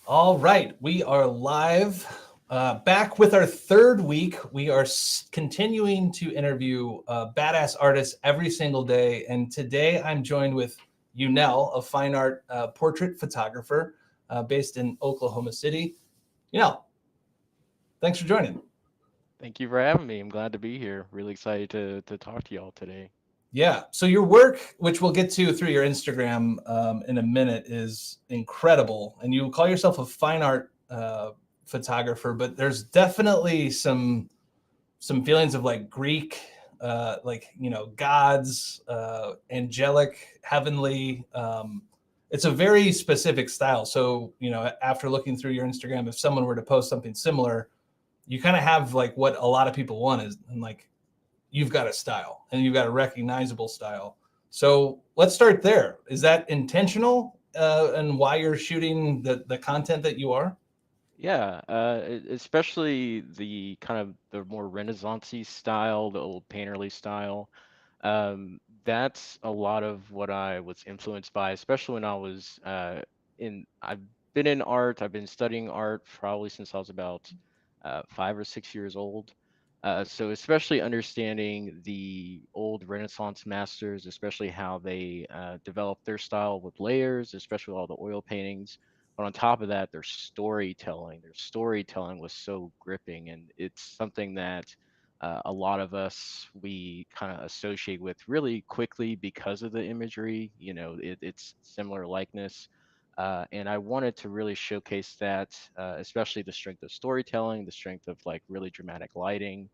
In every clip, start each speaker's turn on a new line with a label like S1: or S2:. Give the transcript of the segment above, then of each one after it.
S1: All right, we are live, back with our third week. We are continuing to interview badass artists every single day, and today I'm joined with Eugnell, a fine art portrait photographer based in Oklahoma City. Eugnell, thanks for joining.
S2: Thank you for having me. I'm glad to be here. Really excited to talk to y'all today.
S1: Yeah, so your work, which we'll get to through your Instagram in a minute, is incredible, and you call yourself a fine art photographer, but there's definitely some feelings of like Greek, like gods, angelic, heavenly. It's a very specific style. So after looking through your Instagram, if someone were to post something similar, you kind of have like what a lot of people want is, and like you've got a style and you've got a recognizable style. So let's start there. Is that intentional, and why you're shooting the content that you are?
S2: Yeah, especially the kind of the more Renaissance-y style, the old painterly style. That's a lot of what I was influenced by, especially when I was I've been in art. I've been studying art probably since I was about 5 or 6 years old. So especially understanding the old Renaissance masters, especially how they developed their style with layers, especially all the oil paintings. But on top of that, their storytelling was so gripping, and it's something that a lot of us we kind of associate with really quickly because of the imagery. It's similar likeness. And I wanted to really showcase that, especially the strength of storytelling, the strength of like really dramatic lighting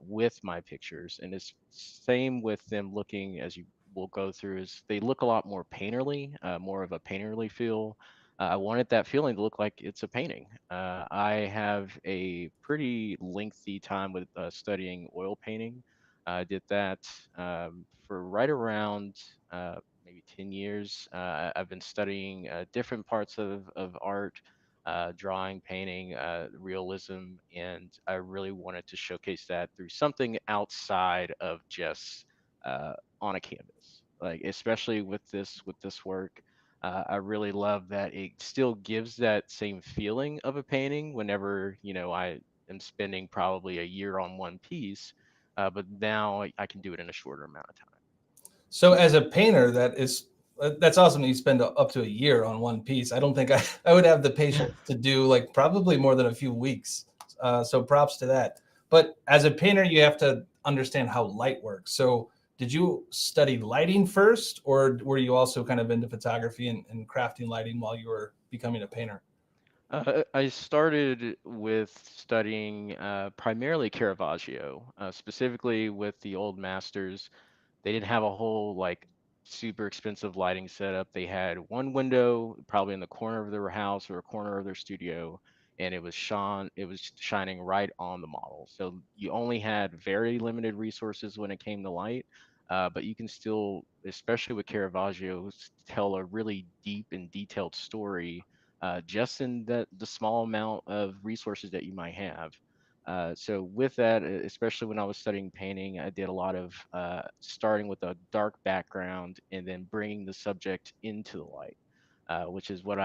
S2: with my pictures. And it's same with them looking, as you will go through, is they look a lot more painterly, more of a painterly feel. I wanted that feeling to look like it's a painting. I have a pretty lengthy time with studying oil painting. I did that for right around maybe 10 years. I've been studying different parts of art, drawing, painting, realism, and I really wanted to showcase that through something outside of just on a canvas. Like especially with this work, I really love that it still gives that same feeling of a painting whenever I am spending probably a year on one piece, but now I can do it in a shorter amount of time.
S1: So as a painter, that's awesome that you spend up to a year on one piece. I don't think I would have the patience to do like probably more than a few weeks. So props to that. But as a painter, you have to understand how light works. So did you study lighting first, or were you also kind of into photography and crafting lighting while you were becoming a painter?
S2: I started with studying primarily Caravaggio, specifically with the old masters. They didn't have a whole like super expensive lighting setup. They had one window probably in the corner of their house or a corner of their studio, and it was shining right on the model. So you only had very limited resources when it came to light. But you can still, especially with Caravaggio, tell a really deep and detailed story just in the small amount of resources that you might have. So with that, especially when I was studying painting, I did a lot of starting with a dark background and then bringing the subject into the light, which is what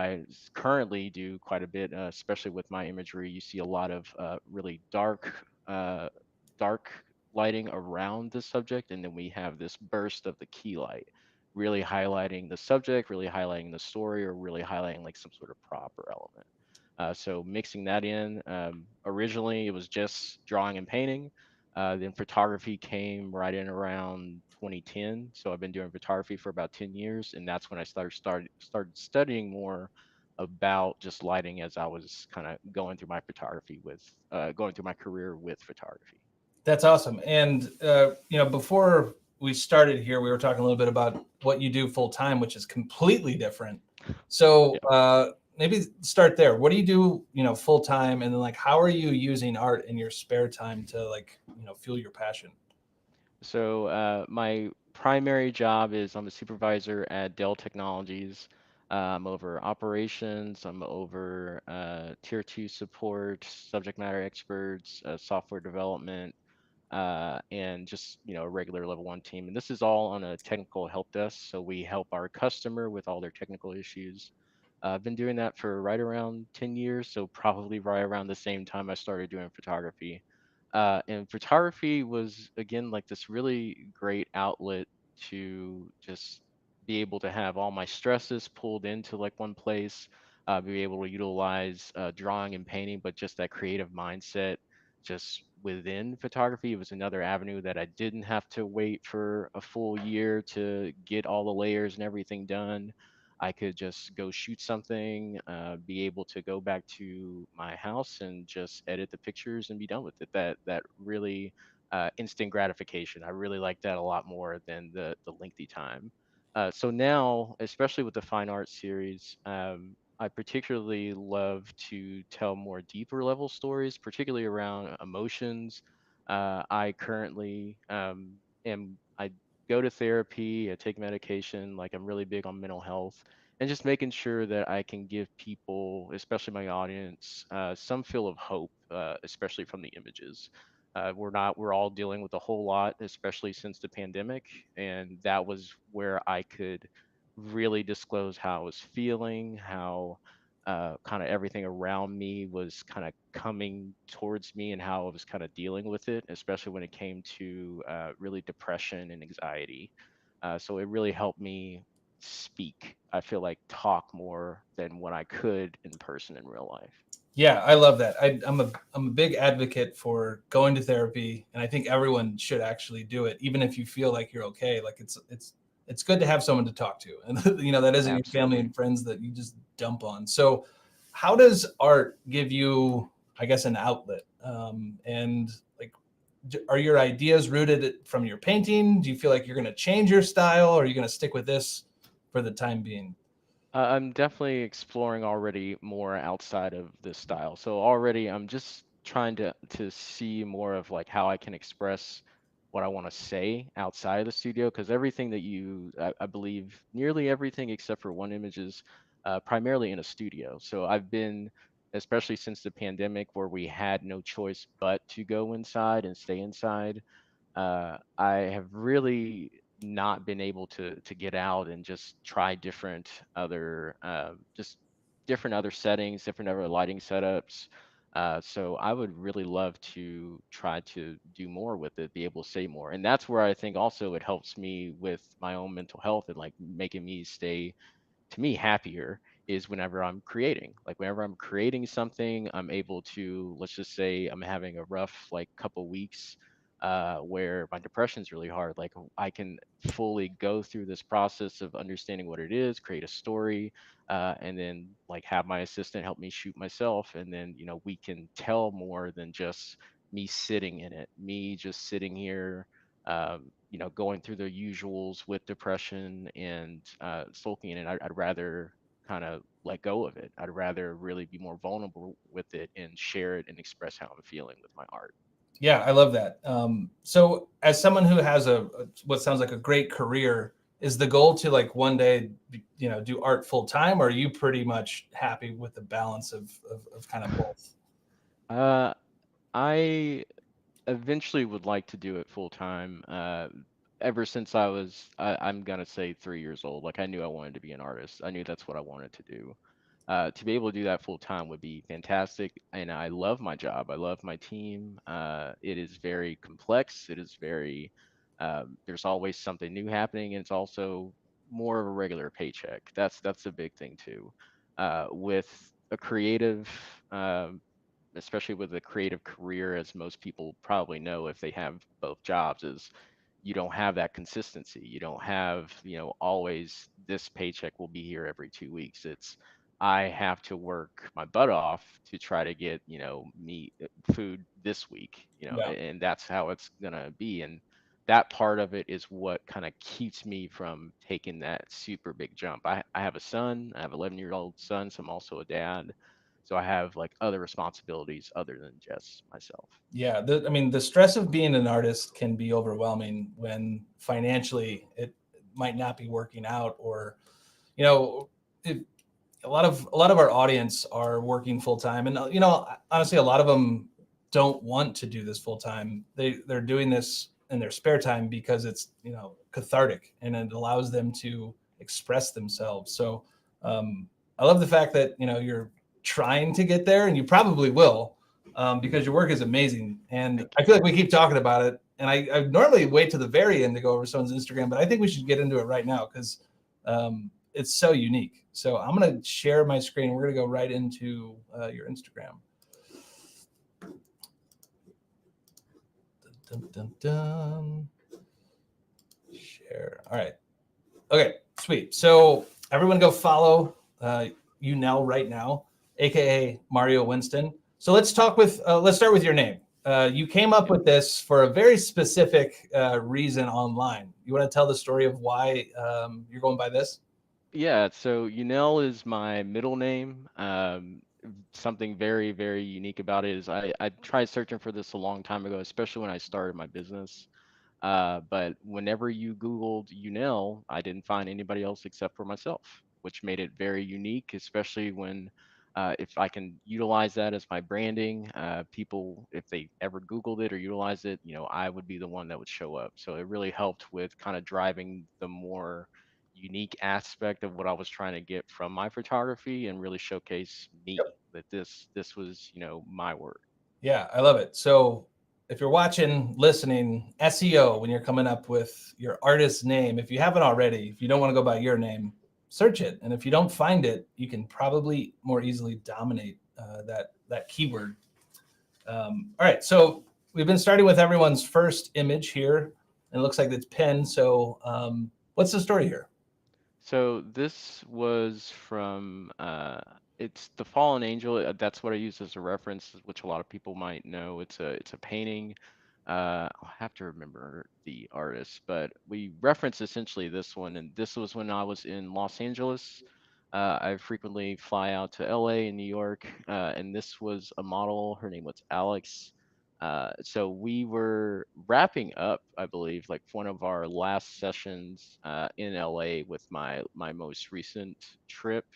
S2: currently do quite a bit, especially with my imagery. You see a lot of really dark lighting around the subject, and then we have this burst of the key light, really highlighting the subject, really highlighting the story, or really highlighting like some sort of prop or element. So mixing that in. Originally, it was just drawing and painting. Then photography came right in around 2010. So I've been doing photography for about 10 years, and that's when I started studying more about just lighting as I was kind of going through my photography with going through my career with photography.
S1: That's awesome. And before we started here, we were talking a little bit about what you do full time, which is completely different. So
S2: Yeah.
S1: maybe start there. What do you do, full time, and then like how are you using art in your spare time to like fuel your passion?
S2: So my primary job is I'm a supervisor at Dell Technologies. I'm over operations. I'm over tier two support, subject matter experts, software development, and just a regular level one team. And this is all on a technical help desk. So we help our customer with all their technical issues. I've been doing that for right around 10 years, so probably right around the same time I started doing photography. And photography was, again, like this really great outlet to just be able to have all my stresses pulled into like one place, be able to utilize drawing and painting, but just that creative mindset just within photography. It was another avenue that I didn't have to wait for a full year to get all the layers and everything done. I could just go shoot something, be able to go back to my house and just edit the pictures and be done with it. That really instant gratification. I really like that a lot more than the lengthy time. So now, especially with the fine art series, I particularly love to tell more deeper level stories, particularly around emotions. I currently am I go to therapy, I take medication, like I'm really big on mental health and just making sure that I can give people, especially my audience, some feel of hope, especially from the images. We're all dealing with a whole lot, especially since the pandemic, and that was where I could really disclose how I was feeling, how kind of everything around me was kind of coming towards me, and how I was kind of dealing with it, especially when it came to really depression and anxiety. So it really helped me speak. I feel like talk more than what I could in person in real life.
S1: Yeah, I love that. I'm a big advocate for going to therapy, and I think everyone should actually do it, even if you feel like you're okay. Like it's good to have someone to talk to, and that isn't your family
S2: Absolutely.
S1: and friends that you just dump on. So, how does art give you, I guess, an outlet? And like, are your ideas rooted from your painting? Do you feel like you're going to change your style, or are you going to stick with this for the time being?
S2: I'm definitely exploring already more outside of this style. So already I'm just trying to see more of like how I can express what I want to say outside of the studio, because everything that I believe nearly everything except for one image is primarily in a studio. So I've been, especially since the pandemic, where we had no choice but to go inside and stay inside. I have really not been able to get out and just try different other just different other settings, different other lighting setups. So I would really love to try to do more with it, be able to say more, and that's where I think also it helps me with my own mental health and like making me stay, to me, happier is whenever I'm creating. Like whenever I'm creating something, I'm able to, let's just say I'm having a rough like couple weeks where my depression's really hard. Like I can fully go through this process of understanding what it is, create a story, and then like have my assistant help me shoot myself. And then, we can tell more than just me sitting in it, me just sitting here going through the usuals with depression and sulking in it. I'd rather kind of let go of it. I'd rather really be more vulnerable with it and share it and express how I'm feeling with my art.
S1: Yeah, I love that. So, as someone who has what sounds like a great career, is the goal to like one day, do art full time, or are you pretty much happy with the balance of kind of both?
S2: Uh, I eventually would like to do it full time. Ever since I'm gonna say 3 years old, like I knew I wanted to be an artist. I knew that's what I wanted to do. To be able to do that full time would be fantastic. And I love my job. I love my team. It is very complex. It is very, there's always something new happening. And it's also more of a regular paycheck. That's a big thing too. With a creative, especially with a creative career, as most people probably know if they have both jobs, is you don't have that consistency. You don't have, always this paycheck will be here every 2 weeks. It's I have to work my butt off to try to get, me food this week,
S1: Yeah.
S2: and that's how it's gonna be. And that part of it is what kind of keeps me from taking that super big jump. I have a son, I have an 11-year-old son, so I'm also a dad. So I have like other responsibilities other than just myself.
S1: Yeah, I mean, the stress of being an artist can be overwhelming when financially it might not be working out, or you know, it, a lot of our audience are working full time, and honestly, a lot of them don't want to do this full time. They're doing this in their spare time because it's cathartic and it allows them to express themselves. So I love the fact that, you know, you're trying to get there, and you probably will, because your work is amazing. And I feel like we keep talking about it. And I normally wait to the very end to go over someone's Instagram, but I think we should get into it right now because it's so unique. So I'm going to share my screen. We're going to go right into your Instagram. Dun, dun, dun. Share. All right. Okay, sweet. So everyone go follow Eugnell right now, aka Mario Winston. So let's start with your name. You came up with this for a very specific reason online. You want to tell the story of why you're going by this?
S2: Yeah, so Eugnell is my middle name. Something very, very unique about it is I tried searching for this a long time ago, especially when I started my business. But whenever you Googled Eugnell, I didn't find anybody else except for myself, which made it very unique, especially when if I can utilize that as my branding, people, if they ever Googled it or utilized it, you know, I would be the one that would show up. So it really helped with kind of driving the more unique aspect of what I was trying to get from my photography and really showcase me that this was, you know, my work.
S1: Yeah, I love it. So if you're watching, listening, SEO, when you're coming up with your artist name, if you haven't already, if you don't want to go by your name, search it. And if you don't find it, you can probably more easily dominate that keyword. All right, so we've been starting with everyone's first image here, and it looks like it's pinned. So what's the story here?
S2: So this was from it's the Fallen Angel. That's what I use as a reference, which a lot of people might know. It's a painting. I'll have to remember the artist, but we reference essentially this one, and this was when I was in Los Angeles. I frequently fly out to LA and New York, and this was a model. Her name was Alex. So we were wrapping up, I believe, like one of our last sessions in LA with my most recent trip,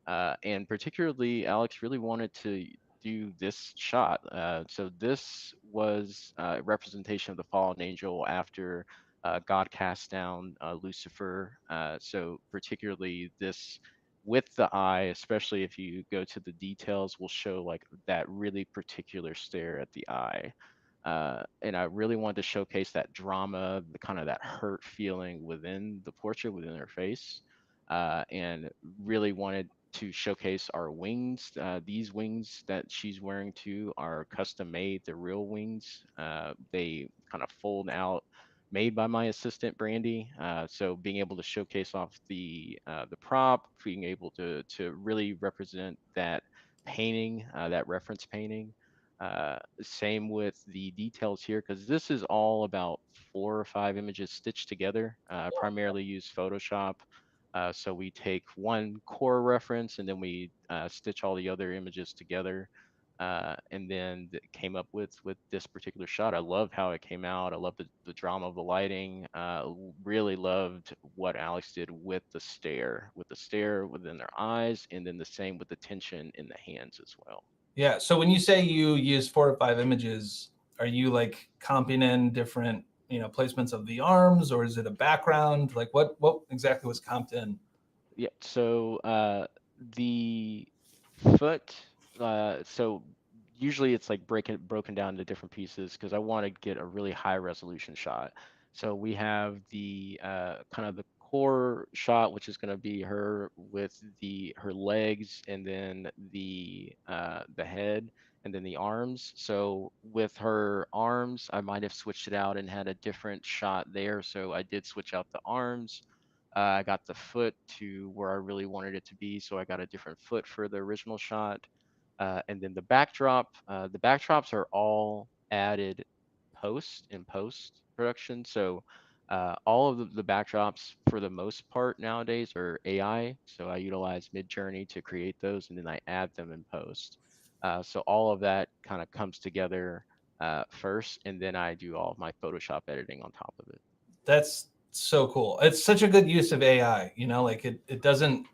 S2: and particularly Alex really wanted to do this shot. So this was a representation of the fallen angel after God cast down Lucifer. So particularly this with the eye, especially if you go to the details, will show like that really particular stare at the eye. And I really wanted to showcase that drama, the kind of that hurt feeling within the portrait, within her face, and really wanted to showcase our wings. These wings that she's wearing too are custom made. They're real wings. They kind of fold out, made by my assistant Brandy. So being able to showcase off the prop, being able to really represent that painting, that reference painting. Same with the details here, because this is all about 4 or 5 images stitched together. Primarily use Photoshop. So we take one core reference and then we stitch all the other images together. And then came up with this particular shot. I loved how it came out. I loved the drama of the lighting. Really loved what Alex did with the stare within their eyes, and then the same with the tension in the hands as well.
S1: Yeah. So when you say you use 4 or 5 images, are you like comping in different, you know, placements of the arms, or is it a background? Like what exactly was comped in?
S2: Yeah. So the foot. So usually it's like broken down into different pieces because I want to get a really high resolution shot. So we have the kind of the core shot, which is going to be her with her legs, and then the head, and then the arms. So with her arms, I might have switched it out and had a different shot there. So I did switch out the arms. I got the foot to where I really wanted it to be, so I got a different foot for the original shot. And then the backdrop, the backdrops are all added in post production. So all of the backdrops for the most part nowadays are AI. So I utilize Midjourney to create those, and then I add them in post. So all of that kind of comes together first, and then I do all of my Photoshop editing on top of it.
S1: That's so cool. It's such a good use of AI, you know, like it doesn't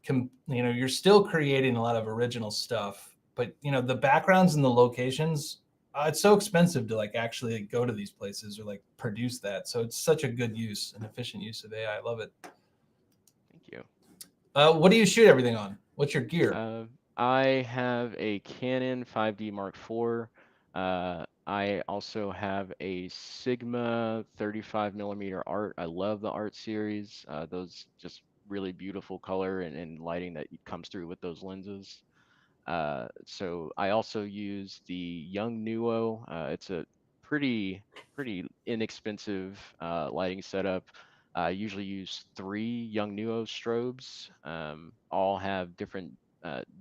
S1: you know, you're still creating a lot of original stuff, but you know, the backgrounds and the locations, it's so expensive to like actually go to these places or like produce that. So it's such a good use and efficient use of AI. I love it.
S2: Thank you.
S1: What do you shoot everything on? What's your gear?
S2: I have a Canon 5D Mark IV. I also have a Sigma 35 millimeter art. I love the art series. Those just really beautiful color and lighting that comes through with those lenses. So I also use the Young Nuo. It's a pretty inexpensive lighting setup. I usually use three Young Nuo strobes. All have different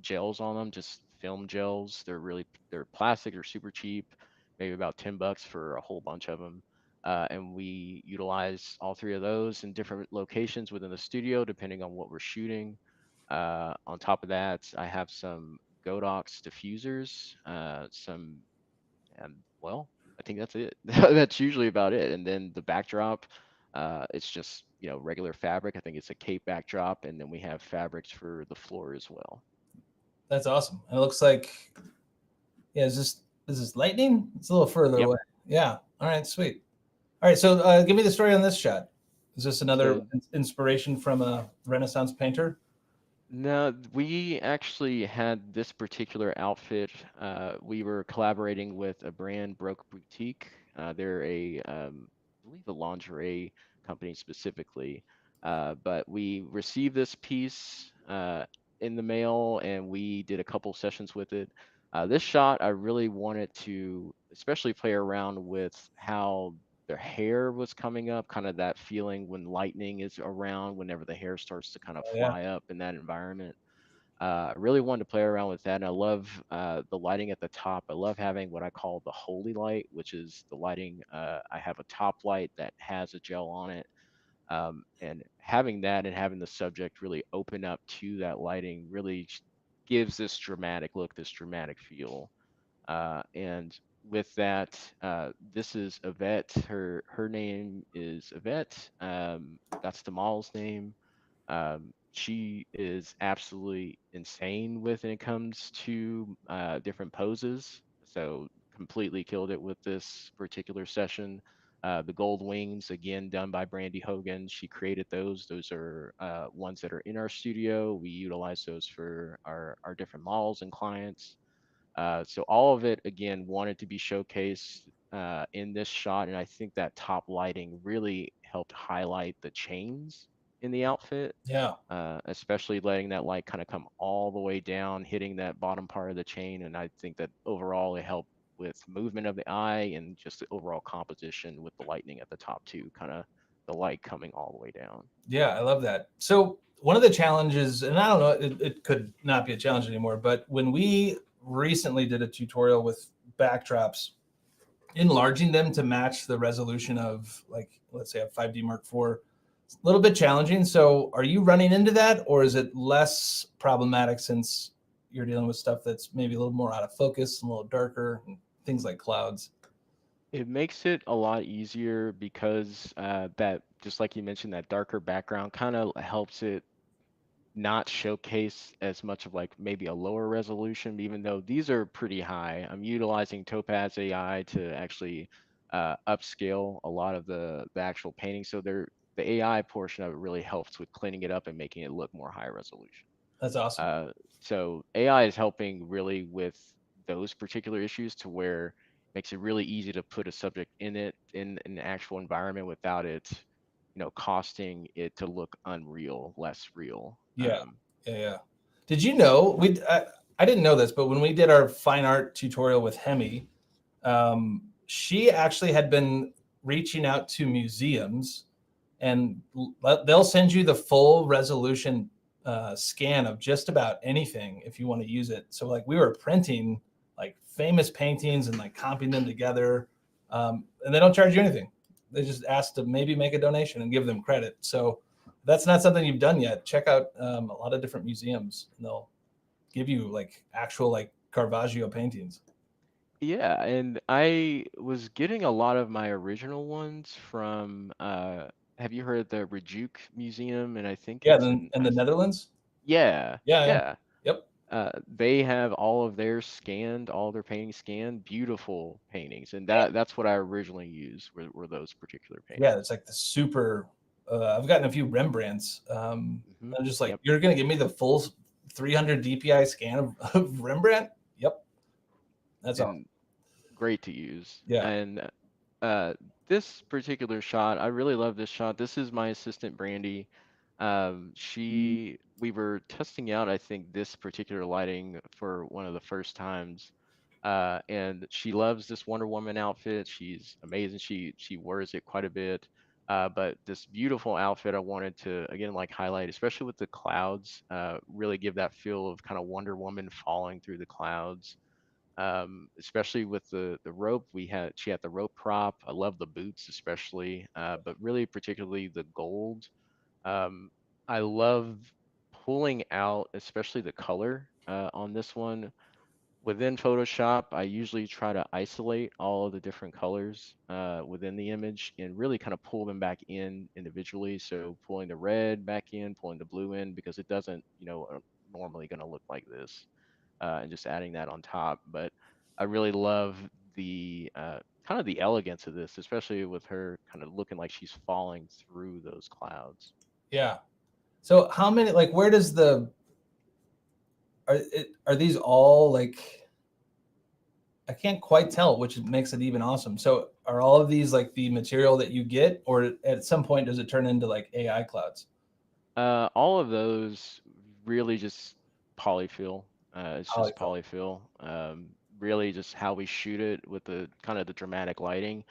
S2: gels on them, just film gels. They're plastic. They're super cheap, maybe about $10 for a whole bunch of them. And we utilize all three of those in different locations within the studio, depending on what we're shooting. On top of that, I have some Godox diffusers, well, I think that's it. That's usually about it. And then the backdrop, it's just, regular fabric. I think it's a cape backdrop, and then we have fabrics for the floor as well.
S1: That's awesome. And it looks like, yeah, is this lightning? It's a little further
S2: Yep.
S1: away. Yeah. All right, sweet. All right, so give me the story on this shot. Is this another
S2: So
S1: inspiration from a Renaissance painter?
S2: no, we actually had this particular outfit. We were collaborating with a brand, Broke Boutique. They're I believe a lingerie company specifically. But we received this piece in the mail, and we did a couple sessions with it. This shot, I really wanted to especially play around with how their hair was coming up, kind of that feeling when lightning is around, whenever the hair starts to kind of
S1: Oh, yeah.
S2: fly up in that environment. I really wanted to play around with that. And I love the lighting at the top. I love having what I call the holy light, which is the lighting. I have a top light that has a gel on it. And having that and having the subject really open up to that lighting really gives this dramatic look, this dramatic feel. And with that, this is Yvette. Her name is Yvette. That's the model's name. She is absolutely insane when it comes to different poses. So completely killed it with this particular session. The gold wings, again, done by Brandy Hogan. She created those. Those are ones that are in our studio. We utilize those for our different models and clients. So all of it, again, wanted to be showcased in this shot. And I think that top lighting really helped highlight the chains in the outfit,
S1: Yeah.
S2: especially letting that light kind of come all the way down, hitting that bottom part of the chain. And I think that overall it helped with movement of the eye and just the overall composition with the lightning at the top too, kind of the light coming all the way down.
S1: Yeah, I love that. So one of the challenges, and I don't know, it could not be a challenge anymore, but when we recently did a tutorial with backdrops, enlarging them to match the resolution of, like, let's say a 5D Mark IV, it's a little bit challenging. So are you running into that, or is it less problematic since you're dealing with stuff that's maybe a little more out of focus, a little darker, and things like clouds?
S2: It makes it a lot easier because that, just like you mentioned, that darker background kind of helps it not showcase as much of like maybe a lower resolution, even though these are pretty high. I'm utilizing Topaz AI to actually upscale a lot of the actual painting. So the AI portion of it really helps with cleaning it up and making it look more high resolution.
S1: That's awesome.
S2: Uh, so AI is helping really with those particular issues to where it makes it really easy to put a subject in it in an actual environment without it, costing it to look unreal, less real.
S1: Yeah. Yeah. Did you know I didn't know this, but when we did our fine art tutorial with Hemi, she actually had been reaching out to museums, and they'll send you the full resolution scan of just about anything if you want to use it. So like we were printing like famous paintings and like comping them together, and they don't charge you anything. They just ask to maybe make a donation and give them credit. So if that's not something you've done yet, check out a lot of different museums, and they'll give you like actual like Caravaggio paintings.
S2: Yeah, and I was getting a lot of my original ones from have you heard of the Rejuk Museum? And I think
S1: Yeah,
S2: it's
S1: then
S2: in
S1: in the Netherlands.
S2: yeah,
S1: Yeah, yeah.
S2: yeah.
S1: Yep.
S2: They have all of their scanned, all their paintings scanned, beautiful paintings, and
S1: Yeah.
S2: that's what I originally used were those particular
S1: Yeah, it's
S2: paintings.
S1: like the super. I've gotten a few Rembrandts.
S2: Hmm.
S1: I'm just like,
S2: Yep.
S1: you're gonna give me the full 300 DPI scan of Rembrandt. Yep, that's awesome.
S2: And great to use.
S1: Yeah.
S2: And uh, this particular shot, I really love this shot. This is my assistant Brandy. We were testing out, I think, this particular lighting for one of the first times. And she loves this Wonder Woman outfit. She's amazing. She wears it quite a bit. But this beautiful outfit I wanted to again like highlight, especially with the clouds, really give that feel of kind of Wonder Woman falling through the clouds. Especially with the rope. She had the rope prop. I love the boots especially, but really particularly the gold. Um, I love pulling out especially the color on this one. Within Photoshop, I usually try to isolate all of the different colors within the image and really kind of pull them back in individually. So pulling the red back in, pulling the blue in, because it doesn't, normally going to look like this, and just adding that on top. But I really love the kind of the elegance of this, especially with her kind of looking like she's falling through those clouds.
S1: Yeah. So how many, like, where does are these all like, I can't quite tell, which makes it even awesome. So are all of these like the material that you get, or at some point does it turn into like AI clouds?
S2: All of those really just polyfill. It's just
S1: Polyfill.
S2: polyfill. Really just how we shoot it with the kind of the dramatic lighting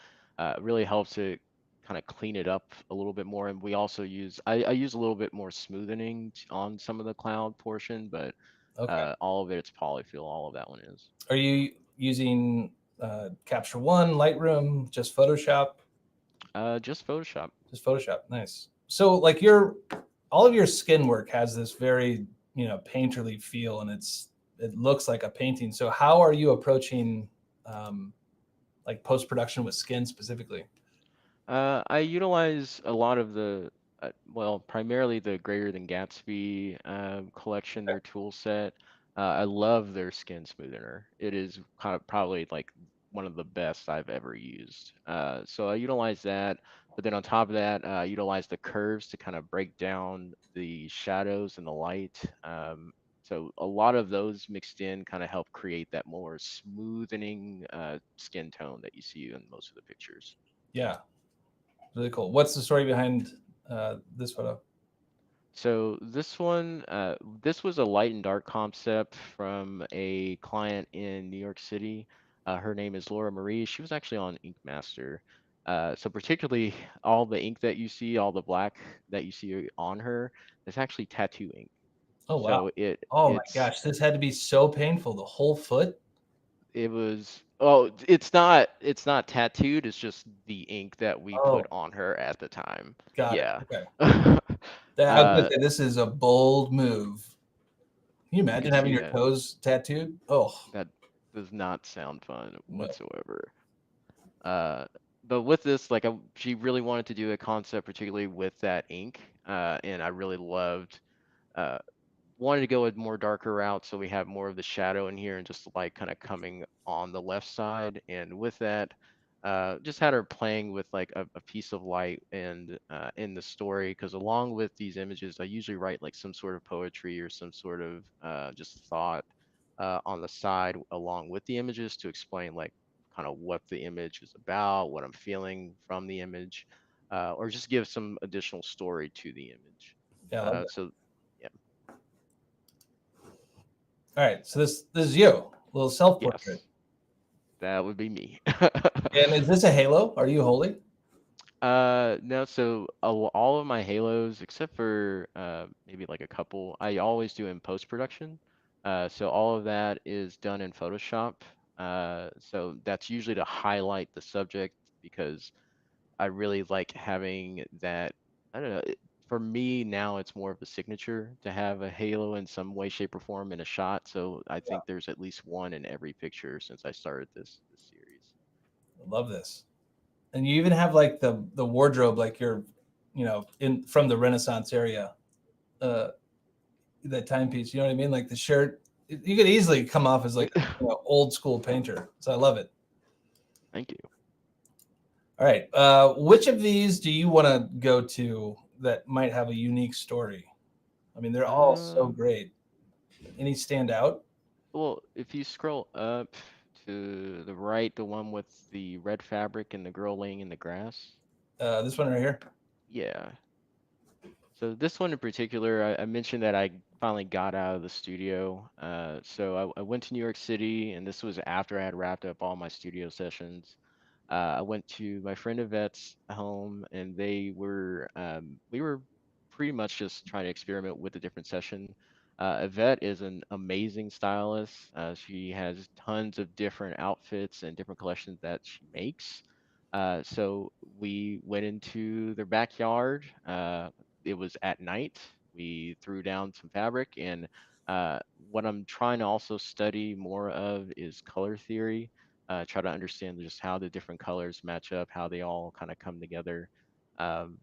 S2: really helps it kind of clean it up a little bit more. And we also I use a little bit more smoothing on some of the cloud portion, but
S1: Okay.
S2: all of it's polyfill. All of that one is.
S1: Are you using Capture One, Lightroom, just Photoshop?
S2: Just Photoshop.
S1: Just Photoshop. Nice. So like all of your skin work has this very, painterly feel, and it looks like a painting. So how are you approaching like post-production with skin specifically?
S2: I utilize a lot of primarily the Greater Than Gatsby collection, their tool set. I love their skin smoother. It is kind of probably like one of the best I've ever used. So I utilize that, but then on top of that, I utilize the curves to kind of break down the shadows and the light. So a lot of those mixed in kind of help create that more smoothing skin tone that you see in most of the pictures.
S1: Yeah, really cool. What's the story behind this photo?
S2: So this was a light and dark concept from a client in New York City. Her name is Laura Marie. She was actually on Ink Master. So particularly all the ink that you see, all the black that you see on her, is actually tattoo ink.
S1: Oh wow.
S2: So
S1: Oh my gosh, this had to be so painful. The whole foot.
S2: it was it's not tattooed, it's just the ink that we
S1: Oh,
S2: put on her at the time.
S1: got it.
S2: Yeah.
S1: Okay. I was gonna say this is a bold move. Can you
S2: You
S1: imagine
S2: could
S1: having
S2: see
S1: your
S2: that.
S1: toes tattooed? Oh
S2: That does not sound fun
S1: no.
S2: whatsoever. Uh, but with this, she really wanted to do a concept, particularly with that ink, and I really loved. Uh, Wanted to go a more darker route, so we have more of the shadow in here and just the light kind of coming on the left side. And with that, just had her playing with like a piece of light and in the story, because along with these images, I usually write like some sort of poetry or some sort of just thought on the side along with the images to explain like kind of what the image is about, what I'm feeling from the image, or just give some additional story to the image.
S1: Yeah, I love that.
S2: So yeah.
S1: All right, so this is you, a little self-portrait.
S2: Yes, that would be me.
S1: And is this a halo? Are you holding?
S2: No, so all of my halos, except for maybe like a couple, I always do in post-production. So all of that is done in Photoshop. So that's usually to highlight the subject because I really like having that. I don't know. For me now, it's more of a signature to have a halo in some way, shape, or form in a shot. So I
S1: Yeah,
S2: think there's at least one in every picture since I started this series.
S1: I love this. And you even have like the wardrobe, like you're, in from the Renaissance area, uh, that timepiece. You know what I mean? Like the shirt, you could easily come off as like old school painter. So I love it.
S2: Thank you.
S1: All right, which of these do you want to go to that might have a unique story? I mean, they're all so
S2: Um,
S1: great. Any stand out?
S2: Well, if you scroll up to the right, the one with the red fabric and the girl laying in the grass.
S1: This one right here.
S2: Yeah. So this one in particular, I mentioned that I finally got out of the studio. So I went to New York City, and this was after I had wrapped up all my studio sessions. I went to my friend Yvette's home, and we were pretty much just trying to experiment with a different session. Yvette is an amazing stylist. She has tons of different outfits and different collections that she makes. So we went into their backyard. It was at night. We threw down some fabric, and what I'm trying to also study more of is color theory. Try to understand just how the different colors match up, how they all kind of come together.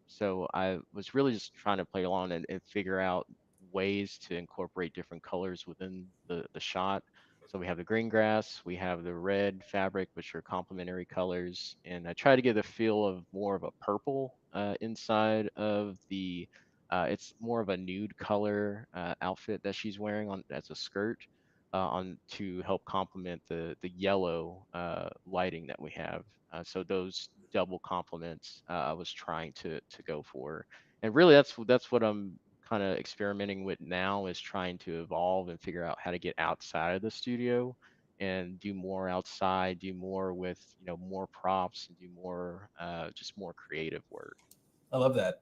S2: So I was really just trying to play along and figure out ways to incorporate different colors within the shot. So we have the green grass, we have the red fabric, which are complementary colors, and I try to get a feel of more of a purple inside of the. It's more of a nude color outfit that she's wearing on as a skirt on to help complement the yellow lighting that we have. So those double complements I was trying to go for, and really that's what I'm kind of experimenting with now is trying to evolve and figure out how to get outside of the studio and do more outside, do more with more props, and do more just more creative work.
S1: I love that.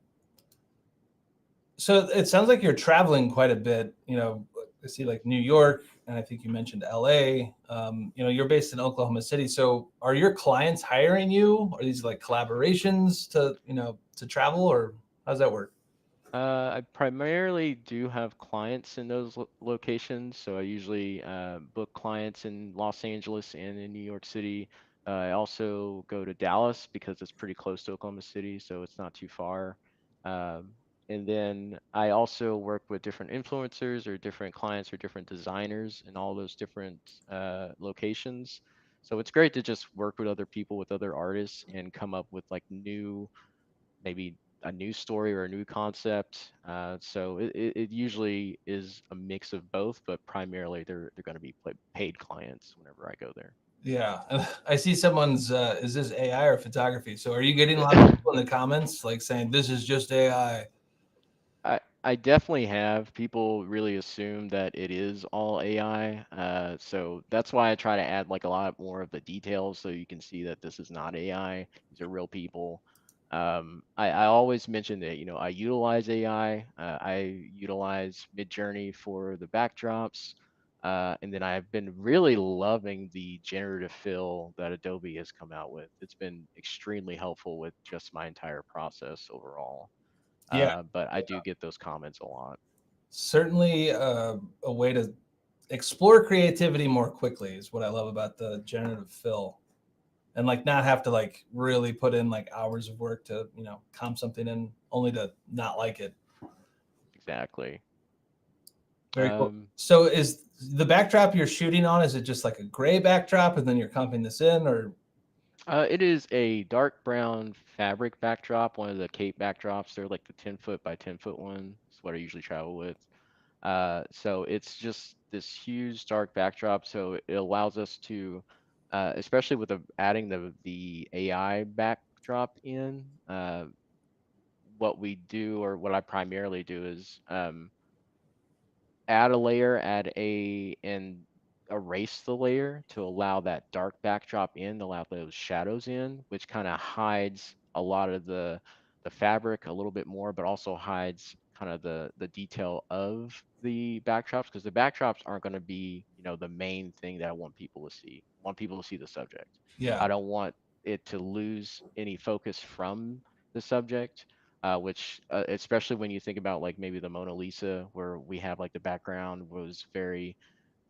S1: So it sounds like you're traveling quite a bit. I see like New York, and I think you mentioned LA. You're based in Oklahoma City. So are your clients hiring you? Are these like collaborations to travel, or how does that work?
S2: I primarily do have clients in those locations, so I usually book clients in Los Angeles and in New York City. I also go to Dallas because it's pretty close to Oklahoma City, so it's not too far. Um, and then I also work with different influencers or different clients or different designers in all those different locations. So it's great to just work with other people, with other artists, and come up with like maybe a new story or a new concept. So it usually is a mix of both, but primarily they're going to be paid clients whenever I go there.
S1: Yeah, I see someone's. Is this AI or photography? So are you getting a lot of people in the comments like saying this is just AI?
S2: I definitely have. People really assume that it is all AI. So that's why I try to add like a lot more of the details so you can see that this is not AI. These are real people. I always mention that, I utilize AI. I utilize Midjourney for the backdrops. And then I've been really loving the generative fill that Adobe has come out with. It's been extremely helpful with just my entire process overall.
S1: Yeah,
S2: But I do get those comments a lot.
S1: certainly a way to explore creativity more quickly is what I love about the generative fill, and like not have to like really put in like hours of work to comp something in only to not like it.
S2: Exactly.
S1: Very cool.
S2: Um,
S1: So is the backdrop you're shooting on, is it just like a gray backdrop and then you're comping this in, or
S2: it is a dark brown fabric backdrop, one of the Cape backdrops. They're like the 10-foot by 10-foot one. It's what I usually travel with. So it's just this huge dark backdrop. So it allows us to, especially with adding the AI backdrop in, what we do or what I primarily do is add a layer, and erase the layer to allow that dark backdrop in, allow those shadows in, which kind of hides a lot of the fabric a little bit more, but also hides kind of the detail of the backdrops because the backdrops aren't going to be, the main thing that I want people to see. I want people to see the subject.
S1: yeah,
S2: I don't want it to lose any focus from the subject which especially when you think about like maybe the Mona Lisa, where we have like the background was very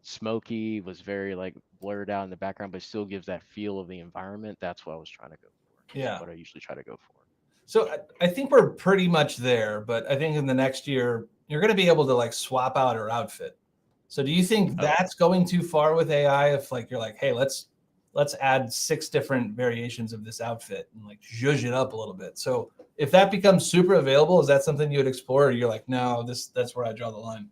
S2: smoky, was very like blurred out in the background, but still gives that feel of the environment. That's what I was trying to go for. That's
S1: yeah.
S2: what I usually try to go for.
S1: So I think we're pretty much there, but I think in the next year you're going to be able to like swap out her outfit. So do you think
S2: Oh,
S1: that's going too far with AI? If like you're like, hey, let's add 6 different variations of this outfit and like zhuzh it up a little bit. So if that becomes super available, is that something you would explore? Or you're like, no, that's where I draw the line.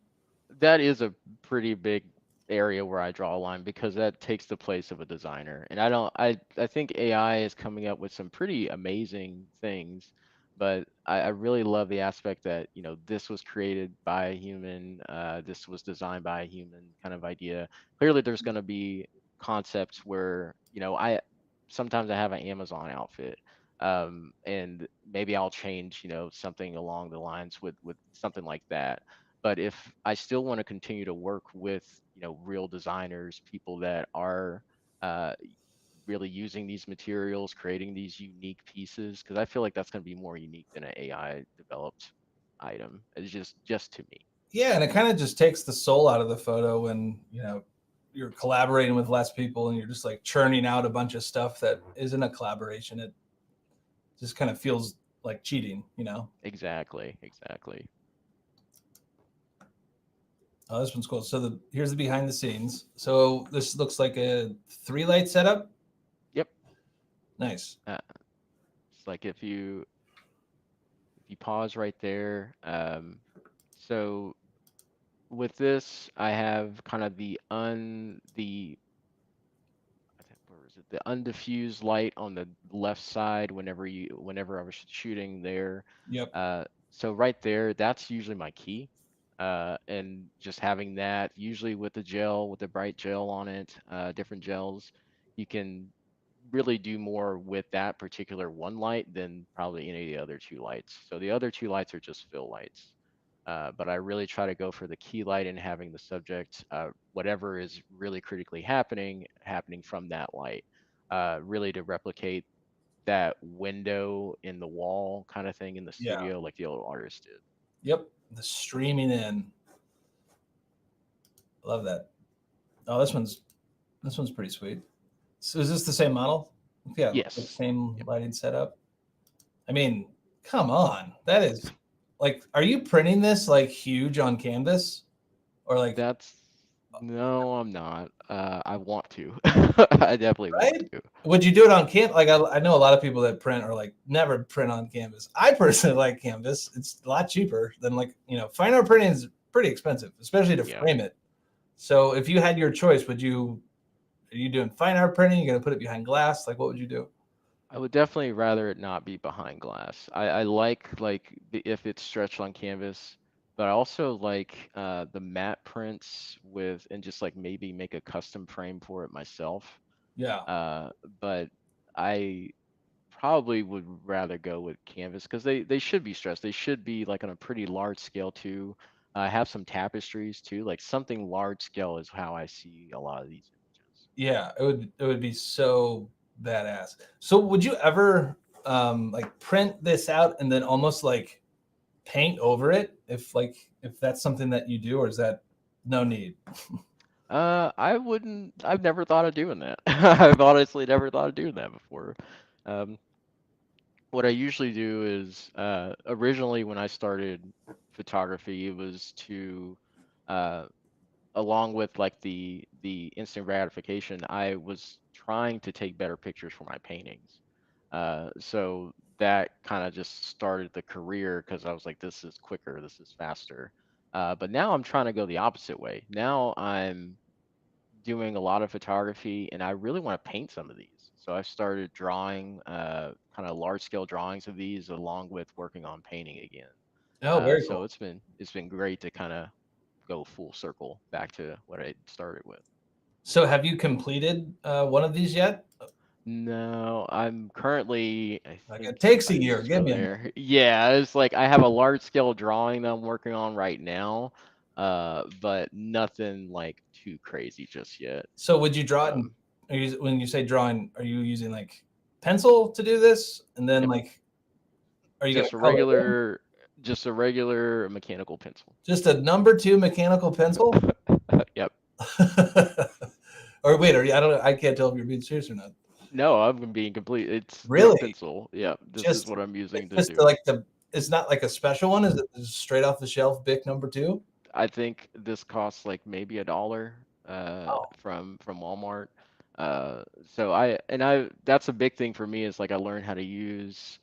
S2: that is a pretty big area where I draw a line because that takes the place of a designer. And I don't I think AI is coming up with some pretty amazing things, but I really love the aspect that, this was created by a human, this was designed by a human kind of idea. Clearly there's going to be concepts where, I sometimes I have an Amazon outfit. And maybe I'll change, something along the lines with something like that. But if I still want to continue to work with, real designers, people that are uh, really using these materials, creating these unique pieces, because I feel like that's going to be more unique than an AI developed item. It's just to me.
S1: Yeah, and it kind of just takes the soul out of the photo when you're collaborating with less people and you're just like churning out a bunch of stuff that isn't a collaboration. It just kind of feels like cheating.
S2: Exactly, exactly.
S1: Oh, this one's cool. So here's the behind the scenes. So this looks like a 3 light setup.
S2: Yep.
S1: Nice.
S2: It's like if you pause right there. So with this, I have kind of the I think where is it? The undiffused light on the left side whenever I was shooting there.
S1: Yep.
S2: So right there, that's usually my key. And just having that, usually with the gel, with the bright gel on it, different gels, you can really do more with that particular one light than probably any of the other two lights. So the other two lights are just fill lights. But I really try to go for the key light and having the subject, whatever is really critically happening from that light, really to replicate that window in the wall kind of thing in the
S1: Yeah.
S2: studio, like the old artist did.
S1: Yep. The streaming in. Love that. Oh, this one's pretty sweet. So is this the same model? Yeah, like
S2: Yes.
S1: same
S2: Yep.
S1: lighting setup. I mean, come on. That is like, are you printing this like huge on canvas? Or like,
S2: That's No, I'm not. I want to. I definitely want
S1: right?
S2: to.
S1: Would you do it on canvas? Like, I know a lot of people that print are like never print on canvas. I personally like canvas. It's a lot cheaper than fine art printing is pretty expensive, especially to
S2: Yeah.
S1: frame it. So if you had your choice, are you doing fine art printing? You gonna put it behind glass? Like, what would you do?
S2: I would definitely rather it not be behind glass. I like if it's stretched on canvas, but I also like the matte prints with and just like maybe make a custom frame for it myself.
S1: Yeah.
S2: Uh, but I probably would rather go with canvas because they should be stretched. They should be like on a pretty large scale too. Have some tapestries too. Like something large scale is how I see a lot of these images.
S1: Yeah, it would be so badass. So would you ever like print this out and then almost like paint over it if that's something that you do, or is that no need?
S2: I wouldn't. I've never thought of doing that. I've honestly never thought of doing that before. Um, what I usually do is, originally when I started photography, it was to, uh, along with like the instant gratification, I was trying to take better pictures for my paintings. So that kind of just started the career because I was like, this is quicker, this is faster. But now I'm trying to go the opposite way. Now I'm doing a lot of photography and I really want to paint some of these. So I started drawing kind of large scale drawings of these along with working on painting again.
S1: Oh, very
S2: So
S1: cool.
S2: it's been great to kind of go full circle back to what I started with.
S1: So have you completed one of these yet?
S2: No, I'm currently, I
S1: Like,
S2: think
S1: it takes
S2: I
S1: a year.
S2: just
S1: Give
S2: go
S1: me a minute.
S2: there. Yeah, it's like I have a large scale drawing that I'm working on right now, but nothing like too crazy just yet.
S1: So would you draw it
S2: Um,
S1: when you say drawing, are you using like pencil to do this? And then
S2: yep.
S1: like, are you gonna
S2: Just a
S1: color it in?
S2: regular, just a regular mechanical pencil.
S1: Just a number two mechanical pencil?
S2: Yep.
S1: Or wait, I don't know. I can't tell if you're being serious or not.
S2: No, I'm being complete. It's just
S1: Really?
S2: pencil. Yep. This is
S1: Just
S2: what I'm using to
S1: just
S2: do it.
S1: like it's not like a special one. Is it just straight off the shelf Bic number two?
S2: I think this costs like maybe $1
S1: Oh,
S2: from Walmart. So I that's a big thing for me is like I learned how to use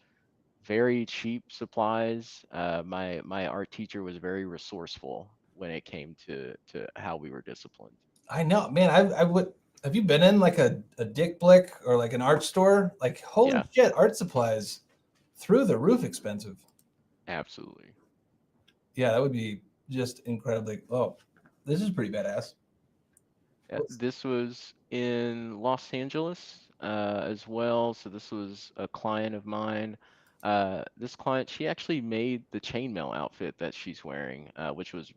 S2: very cheap supplies. My art teacher was very resourceful when it came to how we were disciplined.
S1: I know, man. I would. Have you been in like a Dick Blick or like an art store? Like, holy
S2: Yeah,
S1: shit, art supplies through the roof expensive.
S2: absolutely.
S1: Yeah, that would be just incredibly. Oh, this is pretty badass. What's,
S2: This was in Los Angeles as well. So this was a client of mine. This client, she actually made the chainmail outfit that she's wearing, which was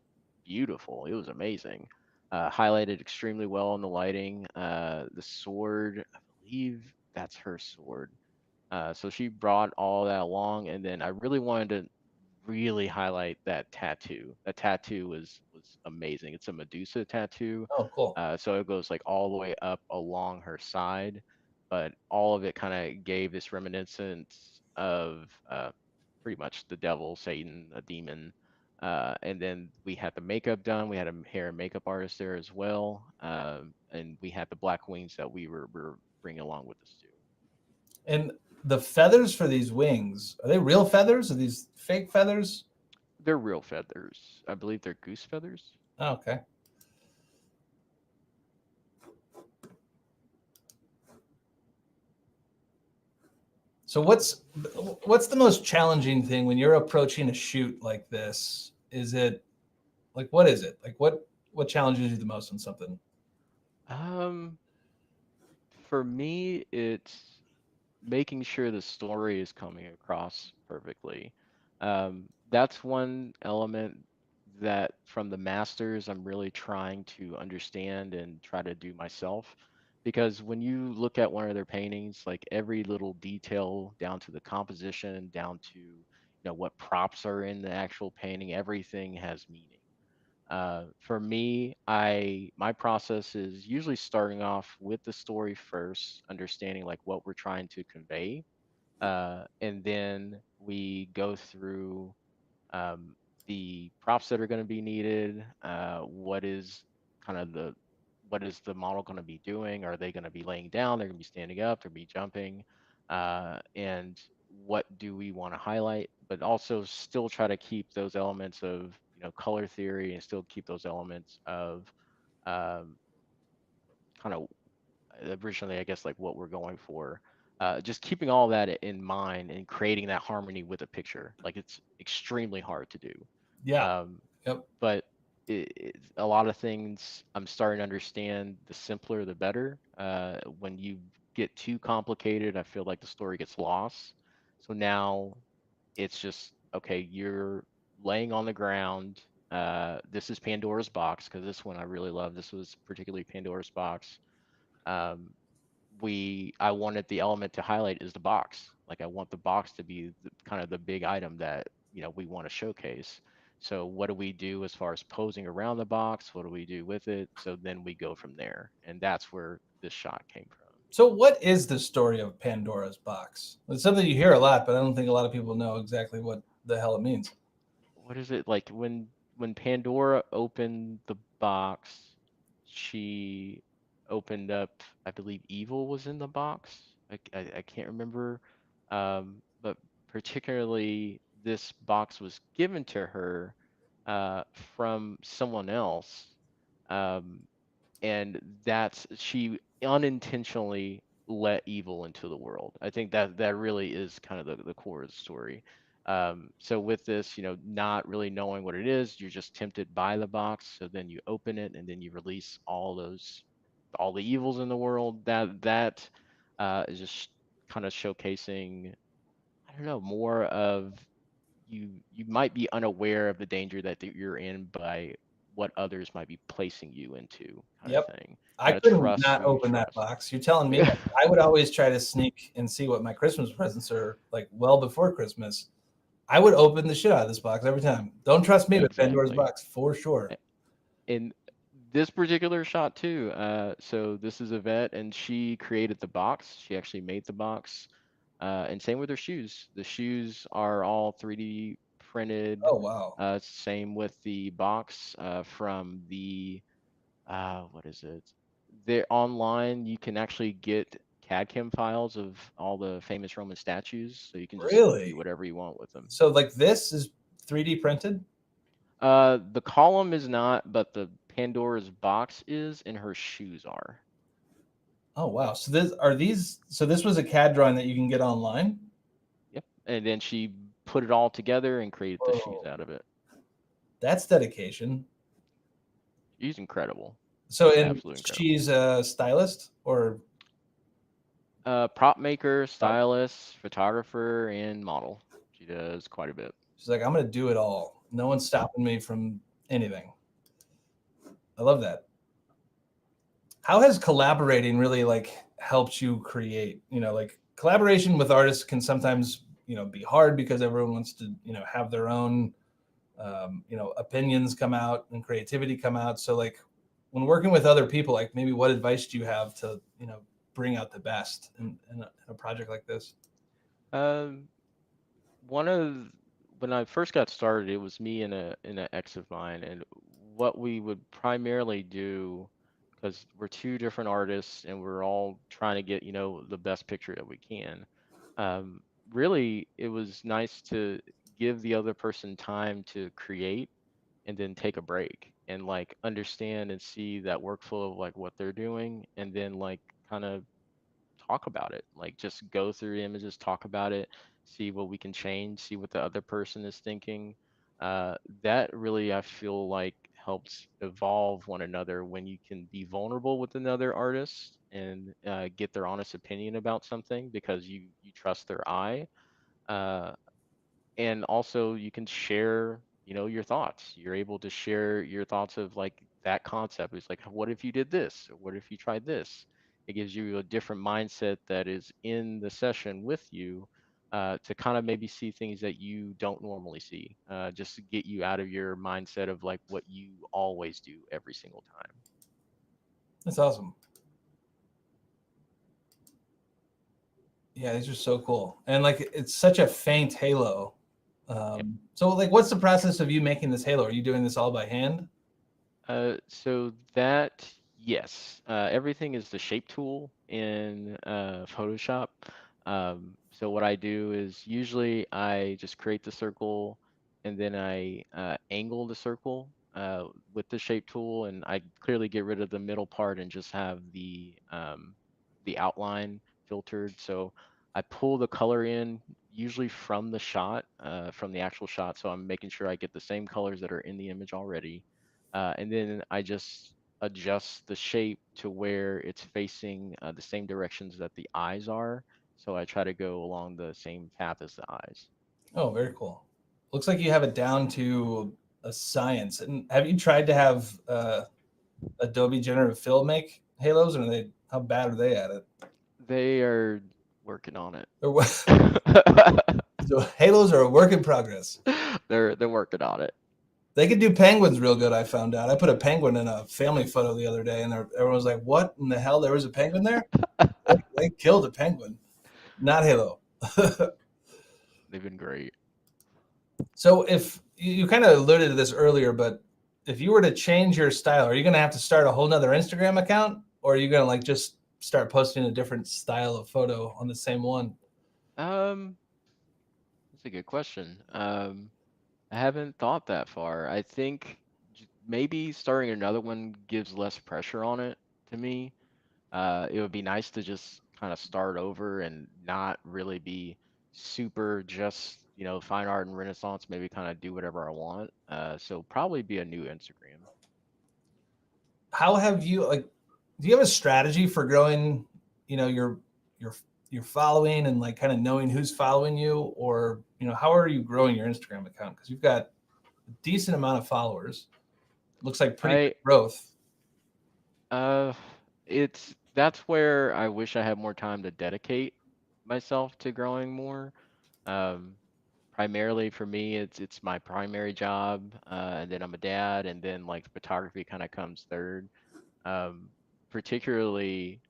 S2: beautiful. It was amazing. Highlighted extremely well in the lighting. The sword, I believe that's her sword. So she brought all that along, and then I really wanted to really highlight that tattoo. That tattoo was amazing. It's a Medusa tattoo.
S1: oh, cool.
S2: So it goes like all the way up along her side, but all of it kind of gave this reminiscence of pretty much the devil, Satan, a demon. And then we had the makeup done. We had a hair and makeup artist there as well, and we had the black wings that we were bringing along with us too.
S1: And the feathers for these wings, are they real feathers? Are these fake feathers?
S2: They're real feathers. I believe they're goose feathers.
S1: Oh, okay. So what's the most challenging thing when you're approaching a shoot like this? Is it like what is it? Like what challenges you the most on something?
S2: Um, for me, it's making sure the story is coming across perfectly. That's one element that from the masters I'm really trying to understand and try to do myself. Because when you look at one of their paintings, like every little detail down to the composition, down to what props are in the actual painting, everything has meaning. For me, my process is usually starting off with the story first, understanding like what we're trying to convey, and then we go through um, the props that are going to be needed. Kind of the what is the model going to be doing? Are they going to be laying down? They're going to be standing up. They're going to be jumping. And what do we want to highlight? But also still try to keep those elements of color theory and still keep those elements of um, kind of originally, I guess, like what we're going for. Just keeping all that in mind and creating that harmony with a picture. Like it's extremely hard to do.
S1: Yeah.
S2: Um,
S1: Yep.
S2: but a lot of things I'm starting to understand, the simpler the better. When you get too complicated, I feel like the story gets lost. So now it's just, okay, you're laying on the ground. This is Pandora's box because this one I really love. This was particularly Pandora's box. Um, I wanted the element to highlight is the box. Like I want the box to be kind of the big item that we want to showcase. So what do we do as far as posing around the box? What do we do with it? So then we go from there, and that's where this shot came from.
S1: So what is the story of Pandora's box? It's something you hear a lot, but I don't think a lot of people know exactly what the hell it means.
S2: What is it like when Pandora opened the box, she opened up, I believe evil was in the box. I can't remember, but particularly this box was given to her from someone else. Um, and that's she unintentionally let evil into the world. I think that really is kind of the core of the story. So with this, not really knowing what it is, you're just tempted by the box. So then you open it, and then you release all the evils in the world. That is just kind of showcasing, I don't know, more of you might be unaware of the danger that you're in by what others might be placing you into, kind of
S1: Yep.
S2: thing.
S1: I
S2: Gotta
S1: couldn't
S2: trust
S1: not
S2: who you
S1: open that
S2: trust.
S1: box. You're telling me like, I would always try to sneak and see what my Christmas presents are like well before Christmas. I would open the shit out of this box every time. Don't trust me with Pandora's
S2: Exactly.
S1: box for sure.
S2: In this particular shot too, so this is a vet, and she created the box. She actually made the box. And same with her shoes. The shoes are all 3D printed.
S1: Oh wow.
S2: Same with the box from the what is it? They're online. You can actually get CAD/CAM files of all the famous Roman statues, so you can just do
S1: Really?
S2: whatever you want with them.
S1: So like this is 3D printed?
S2: The column is not, but the Pandora's box is, and her shoes are.
S1: Oh wow. So this was a CAD drawing that you can get online?
S2: Yep. And then she put it all together and created the shoes
S1: Whoa.
S2: out of it.
S1: That's dedication.
S2: She's incredible.
S1: So
S2: She's
S1: and
S2: absolutely incredible.
S1: she's a stylist or
S2: Prop maker,
S1: oh,
S2: stylist, photographer, and model. She does quite a bit.
S1: she's like, I'm gonna do it all. No one's stopping me from anything. I love that. How has collaborating really like helped you create? Like collaboration with artists can sometimes, be hard because everyone wants to, have their own opinions come out and creativity come out. So like when working with other people, like maybe what advice do you have to, bring out the best in a project like this?
S2: Um, one of When I first got started, it was me and an ex of mine, and what we would primarily do, because we're two different artists and we're all trying to get, the best picture that we can. Um, Really, it was nice to give the other person time to create and then take a break and like understand and see that workflow of like what they're doing, and then like kind of talk about it. Like just go through the images, talk about it, see what we can change, see what the other person is thinking. Uh, that really, I feel like, helps evolve one another when you can be vulnerable with another artist and get their honest opinion about something because you trust their eye. Uh, and also you can share, your thoughts. You're able to share your thoughts of like that concept. It's like, what if you did this, or what if you tried this? It gives you a different mindset that is in the session with you, to kind of maybe see things that you don't normally see, just to get you out of your mindset of like what you always do every single time.
S1: That's awesome. Yeah, these are so cool. And like it's such a faint halo. So like what's the process of you making this halo? Are you doing this all by hand?
S2: So that, yes, everything is the shape tool in Photoshop. So what I do is usually I just create the circle and then I angle the circle with the shape tool, and I clearly get rid of the middle part and just have the outline filtered. So I pull the color in usually from the shot, from the actual shot. So I'm making sure I get the same colors that are in the image already, and then I just adjust the shape to where it's facing the same directions that the eyes are. So I try to go along the same path as the eyes.
S1: Oh, very cool. Looks like you have it down to a science. And have you tried to have Adobe Generative Fill make halos, or are they how bad are they at it?
S2: They are working on it.
S1: Or what? So halos are a work in progress.
S2: They're working on it.
S1: They could do penguins real good. I found out. I put a penguin in a family photo the other day, and everyone was like, "What in the hell? There was a penguin there? They killed a penguin." Not halo.
S2: They've been great.
S1: So if you kind of alluded to this earlier, but if you were to change your style, are you going to have to start a whole nother Instagram account, or are you going to like just start posting a different style of photo on the same one?
S2: Um, that's a good question. I haven't thought that far. I think maybe starting another one gives less pressure on it to me. It would be nice to just kind of start over and not really be super just, fine art and Renaissance, maybe kind of do whatever I want. So probably be a new Instagram.
S1: How have you like? Do you have a strategy for growing? Your your your following and like kind of knowing who's following you, or how are you growing your Instagram account? Because you've got a decent amount of followers. Looks like pretty good
S2: I
S1: growth.
S2: uh that's where I wish I had more time to dedicate myself to growing more. Um, Primarily for me, it's my primary job, and then I'm a dad, and then like photography kind of comes third. Um, Particularly,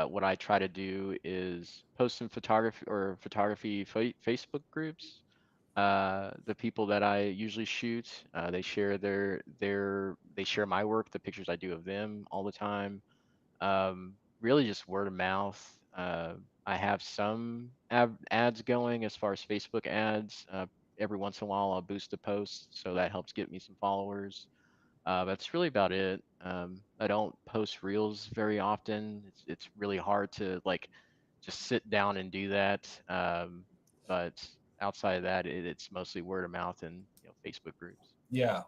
S2: what I try to do is post some photography Facebook groups. The people that I usually shoot, they share they share my work, the pictures I do of them all the time. Really just word of mouth. I have some ads going as far as Facebook ads, every once in a while I'll boost a post, so that helps get me some followers. That's really about it. I don't post reels very often. It's really hard to like just sit down and do that. But outside of that, it's mostly word of mouth and Facebook groups.
S1: Yeah.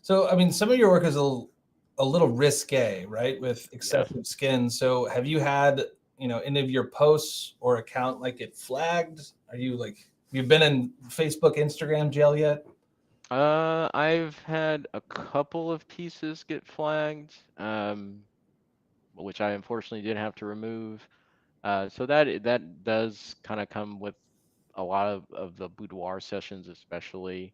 S1: So, I mean, some of your work is a little risque, right? With
S2: Yeah.
S1: excessive skin. So, have you had, any of your posts or account like get flagged? Are you like, you've been in Facebook, Instagram jail yet?
S2: I've had a couple of pieces get flagged, which I unfortunately did have to remove. So that does kind of come with a lot of the boudoir sessions, especially.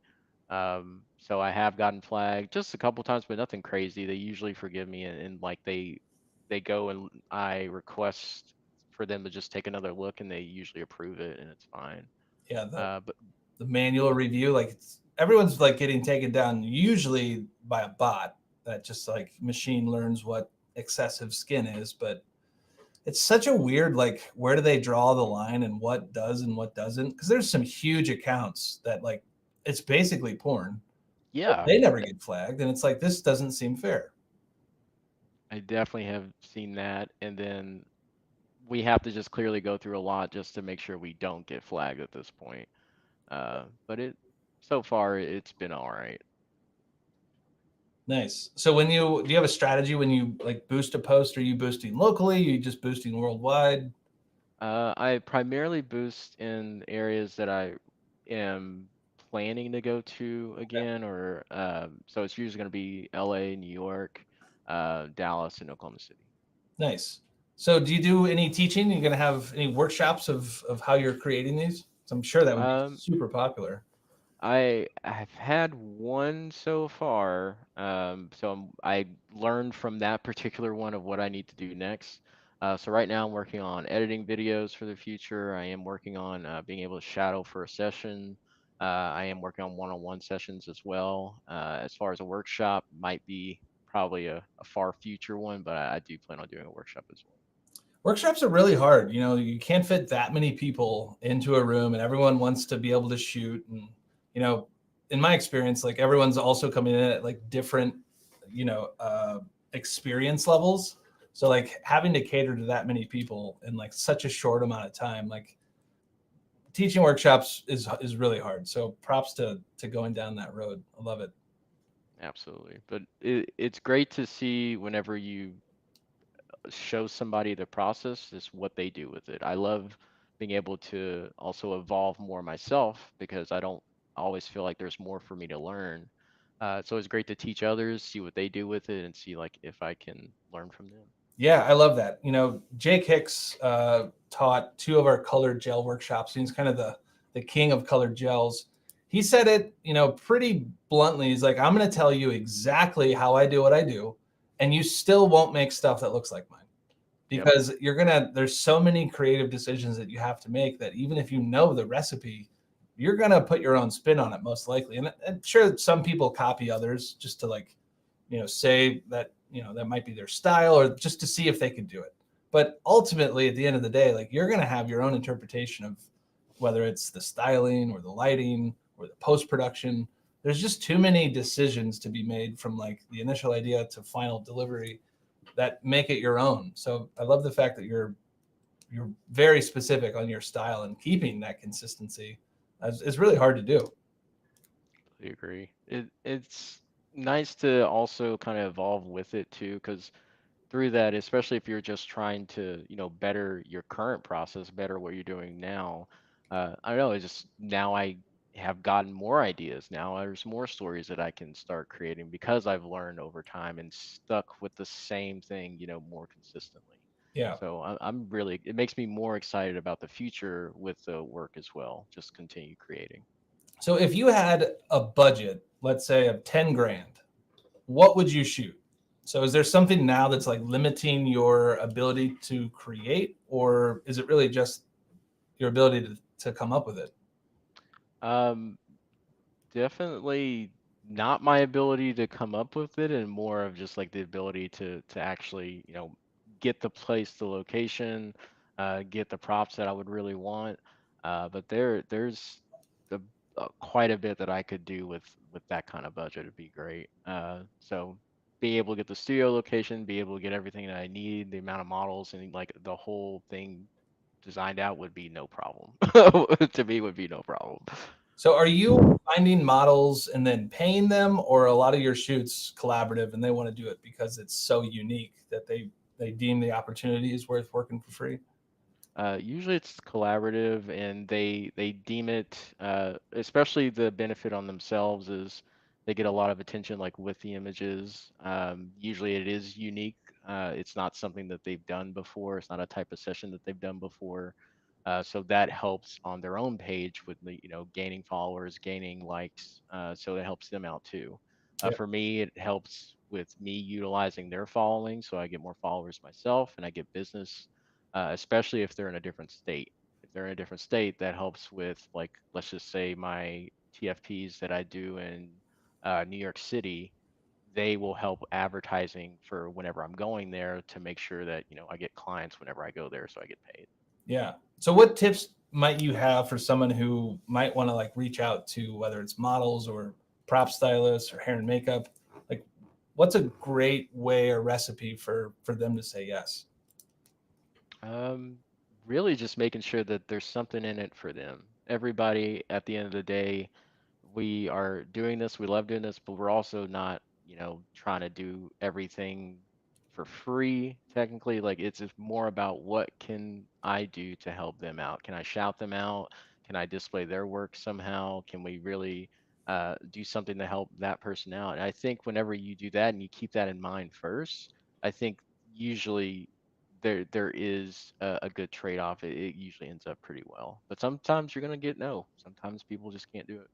S2: So I have gotten flagged just a couple times, but nothing crazy. They usually forgive me, and like they go and I request for them to just take another look, and they usually approve it, and it's fine.
S1: Yeah,
S2: But
S1: the manual review, like everyone's like getting taken down usually by a bot that just like machine learns what excessive skin is, but it's such a weird like where do they draw the line and what does and what doesn't? Because there's some huge accounts that like it's basically porn.
S2: yeah,
S1: They never get flagged, and it's like this doesn't seem fair.
S2: I definitely have seen that, and then we have to just clearly go through a lot just to make sure we don't get flagged at this point. But it so far it's been all right.
S1: Nice. So when you do you have a strategy when you like boost a post? Are you boosting locally? Are you just boosting worldwide?
S2: I primarily boost in areas that I am planning to go to again, or so it's usually going to be LA, New York, Dallas, and Oklahoma City.
S1: Nice. So do you do any teaching? Are you gonna have any workshops of how you're creating these? So I'm sure that would be
S2: Um,
S1: super popular.
S2: I have had one so far, I learned from that particular one of what I need to do next. So right now I'm working on editing videos for the future. I am working on being able to shadow for a session. I am working on one-on-one sessions as well. As far as a workshop, might be probably a far future one, but I do plan on doing a workshop as well.
S1: Workshops are really hard. You can't fit that many people into a room, and everyone wants to be able to shoot. And you know, in my experience, like everyone's also coming in at like different, you know, uh, experience levels. So like having to cater to that many people in like such a short amount of time, like teaching workshops is really hard. So props to going down that road. I love it.
S2: Absolutely. But it's great to see whenever you show somebody the process is what they do with it. I love being able to also evolve more myself because I don't always feel like there's more for me to learn. So it's great to teach others, see what they do with it, and see like if I can learn from them.
S1: Yeah, I love that. Jake Hicks taught two of our colored gel workshops. He's kind of the king of colored gels. He said it, pretty bluntly. He's like, I'm going to tell you exactly how I do what I do, and you still won't make stuff that looks like mine
S2: Yep.
S1: because there's so many creative decisions that you have to make that even if you know the recipe, you're going to put your own spin on it most likely. And I'm sure some people copy others just to like, say that, that might be their style or just to see if they could do it. But ultimately, at the end of the day, like you're going to have your own interpretation of whether it's the styling or the lighting or the post production. There's just too many decisions to be made from like the initial idea to final delivery that make it your own. So I love the fact that you're very specific on your style and keeping that consistency is really hard to do.
S2: I agree. It's nice to also kind of evolve with it too, because through that, especially if you're just trying to, better your current process, better what you're doing now. I don't know, it's just now I have gotten more ideas. Now there's more stories that I can start creating because I've learned over time and stuck with the same thing, more consistently.
S1: Yeah.
S2: So I'm really, it makes me more excited about the future with the work as well. Just continue creating.
S1: So if you had a budget, let's say of 10 grand, what would you shoot? So is there something now that's like limiting your ability to create, or is it really just your ability to come up with it?
S2: Um, Definitely not my ability to come up with it, and more of just like the ability to actually, get the place, the location, get the props that I would really want. But there's the quite a bit that I could do with that kind of budget. It'd be great. So being able to get the studio location, be able to get everything that I need, the amount of models, and like the whole thing designed out would be no problem. To me, would be no problem.
S1: So are you finding models and then paying them, or a lot of your shoots collaborative and they want to do it because it's so unique that they deem the opportunity is worth working for free?
S2: Usually it's collaborative, and they deem it, especially the benefit on themselves is they get a lot of attention, like with the images. Usually it is unique. It's not something that they've done before. It's not a type of session that they've done before. So that helps on their own page with the, gaining followers, gaining likes. So it helps them out too.
S1: Yeah.
S2: For me, it helps with me utilizing their following, so I get more followers myself and I get business, especially if they're in a different state. If they're in a different state, that helps with, like, let's just say my TFPs that I do in New York City, they will help advertising for whenever I'm going there to make sure that, I get clients whenever I go there, so I get paid.
S1: Yeah. So what tips might you have for someone who might want to like reach out to whether it's models or prop stylists or hair and makeup? Like what's a great way or recipe for them to say yes?
S2: Um, Really just making sure that there's something in it for them. Everybody at the end of the day, we are doing this, we love doing this, but we're also not, trying to do everything for free, technically. Like, it's just more about what can I do to help them out? Can I shout them out? Can I display their work somehow? Can we really do something to help that person out? And I think whenever you do that and you keep that in mind first, I think usually there is a good trade-off. It usually ends up pretty well. But sometimes you're gonna get no. Sometimes people just can't do it.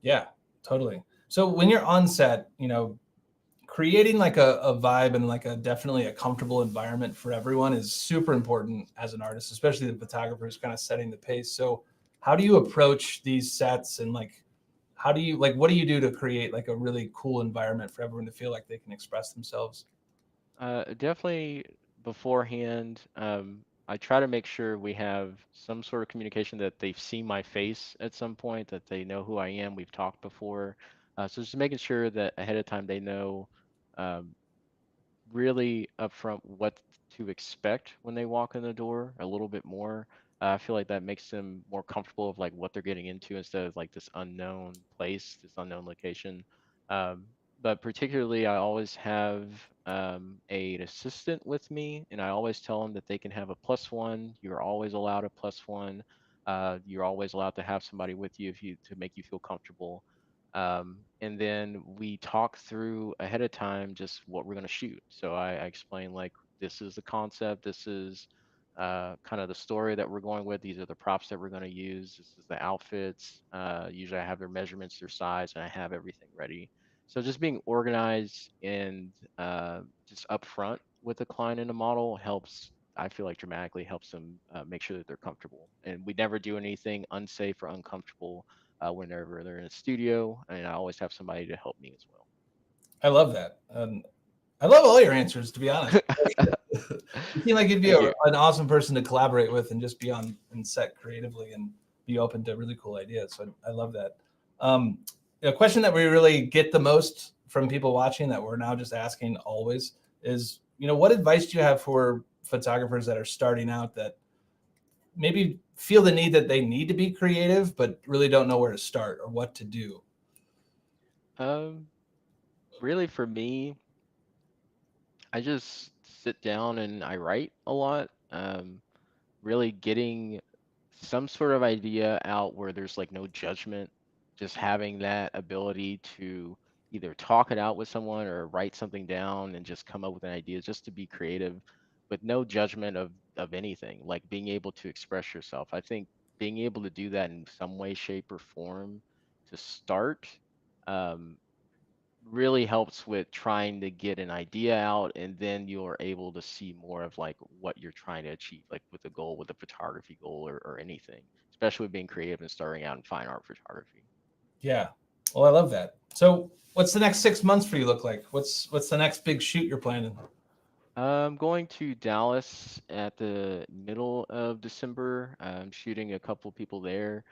S1: Yeah, totally. So when you're on set, creating like a vibe and like a definitely a comfortable environment for everyone is super important as an artist, especially the photographers kind of setting the pace. So how do you approach these sets and like how do you like what do you do to create like a really cool environment for everyone to feel like they can express themselves?
S2: Definitely beforehand, I try to make sure we have some sort of communication that they've seen my face at some point, that they know who I am. We've talked before. So just making sure that ahead of time they know, um, really upfront what to expect when they walk in the door a little bit more. I feel like that makes them more comfortable of like what they're getting into instead of like this unknown place, this unknown location. Um, but particularly, I always have an assistant with me, and I always tell them that they can have a plus one. You're always allowed a plus one. You're always allowed to have somebody with you if you to make you feel comfortable. And then we talk through ahead of time just what we're going to shoot. So I explain like this is the concept, this is kind of the story that we're going with. These are the props that we're going to use. This is the outfits. Usually I have their measurements, their size, and I have everything ready. So just being organized and just upfront with the client and the model helps. I feel like dramatically helps them make sure that they're comfortable. And we never do anything unsafe or uncomfortable whenever they're in a studio, and I always have somebody to help me as
S1: I love that. I love all your answers, to be honest.
S2: well.
S1: You seem like you'd be
S2: Thank you.
S1: an awesome person to collaborate with and just be on and set creatively and be open to really cool ideas. So I love that. Um, a question that we really get the most from people watching that we're now just asking always is, what advice do you have for photographers that are starting out that maybe feel the need that they need to be creative, but really don't know where to start or what to do?
S2: Um, Really, for me, I just sit down and I write a lot. Really getting some sort of idea out where there's like no judgment, just having that ability to either talk it out with someone or write something down and just come up with an idea just to be creative with no judgment of anything, like being able to express yourself. I think being able to do that in some way, shape, or form to start, um, really helps with trying to get an idea out, and then you're able to see more of like what you're trying to achieve, like with a goal, with a photography goal, or anything, especially with being creative and starting out in fine art photography.
S1: Yeah. Well, I love that. So what's the next 6 months for you look like? What's the next big shoot you're planning?
S2: I'm going to Dallas at the middle of December. I'm shooting a couple people there.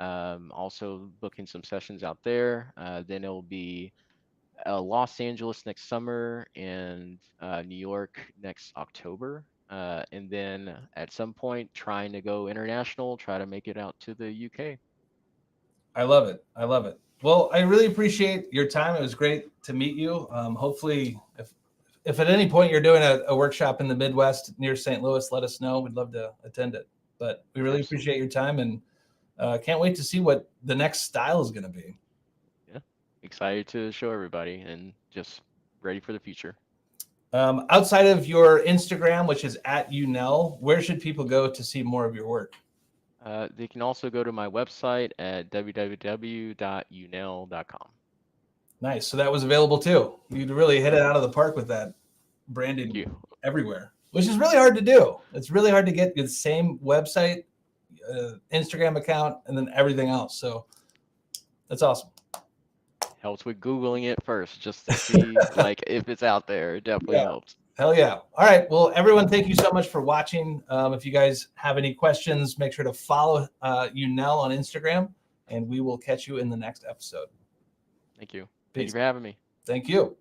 S2: Also booking some sessions out there. Then it'll be Los Angeles next summer and New York next October. And then at some point, trying to go international, try to make it out to the UK.
S1: I love it. I love it. Well, I really appreciate your time. It was great to meet you. Hopefully, if at any point you're doing a workshop in the Midwest near St. Louis, let us know. We'd love to attend it. But we really
S2: Absolutely.
S1: appreciate your time, and can't wait to see what the next style is going to be.
S2: Yeah, excited to show everybody and just ready for the future.
S1: Outside of your Instagram, which is at Eugnell, where should people go to see more of your work?
S2: They can also go to my website at www.unel.com.
S1: Nice. So that was available too. You'd really hit it out of the park with that
S2: Thank
S1: branding
S2: you.
S1: everywhere, which is really hard to do. It's really hard to get the same website, Instagram account, and then everything else. So that's awesome.
S2: Helps with Googling it first just to see like if it's out there. It definitely
S1: Yeah.
S2: helps.
S1: Hell yeah. All right. Well, everyone, thank you so much for watching. If you guys have any questions, make sure to follow Eugnell on Instagram, and we will catch you in the next episode.
S2: Thank you. Thank you
S1: Peace.
S2: for having me.
S1: Thank you.